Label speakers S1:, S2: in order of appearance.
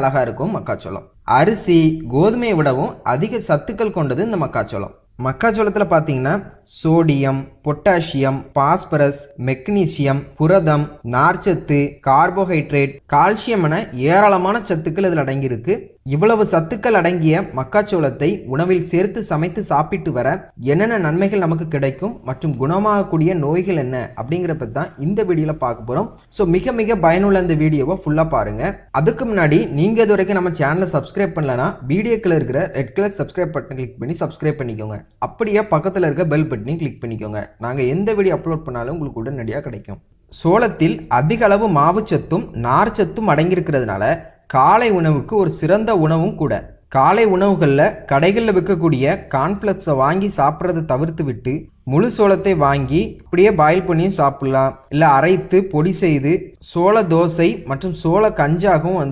S1: அழகா இருக்கும் மக்காச்சோளம். அரிசி கோதுமையை விடவும் அதிக சத்துக்கள் கொண்டது இந்த மக்காச்சோளம். மக்காச்சோளத்தில் பார்த்தீங்கன்னா சோடியம், பொட்டாசியம், பாஸ்பரஸ், மெக்னீசியம், புரதம், நார்ச்சத்து, கார்போஹைட்ரேட், கால்சியம் என ஏராளமான சத்துக்கள் இதில் அடங்கியிருக்கு. இவ்வளவு சத்துக்கள் அடங்கிய மக்காச்சோளத்தை உணவில் சேர்த்து சமைத்து சாப்பிட்டு வர என்னென்ன நன்மைகள் நமக்கு கிடைக்கும் மற்றும் குணமாகக்கூடிய நோய்கள் என்ன அப்படிங்கிற பற்றி தான் இந்த வீடியோவில் பார்க்க போகிறோம். ஸோ மிக மிக பயனுள்ள இந்த வீடியோவை ஃபுல்லாக பாருங்கள். அதுக்கு முன்னாடி நீங்கள் இது வரைக்கும் நம்ம சேனலை சப்ஸ்கிரைப் பண்ணலன்னா வீடியோக்கில் இருக்கிற ரெட் கலர் சப்ஸ்கிரைப் பட்டனை கிளிக் பண்ணி சப்ஸ்கிரைப் பண்ணிக்கோங்க. அப்படியே பக்கத்தில் இருக்க பெல் பட்டனையும் கிளிக் பண்ணிக்கோங்க. நாங்கள் எந்த வீடியோ அப்லோட் பண்ணாலும் உங்களுக்கு உடனடியாக கிடைக்கும். சோளத்தில் அதிக அளவு மாவுச்சத்தும் நார்ச்சத்தும் அடங்கியிருக்கிறதுனால காலை உணவுக்கு ஒரு சிறந்த உணவும் கூட. காலை உணவுகளில் கடைகளில் விற்கக்கூடிய கார்ன்ஃப்ளெக்ஸை வாங்கி சாப்பிட்றதை தவிர்த்து விட்டு முழு சோளத்தை வாங்கி அப்படியே பாயில் பண்ணியும் சாப்பிடலாம். இல்லை அரைத்து பொடி செய்து சோள தோசை மற்றும் சோள கஞ்சாகவும்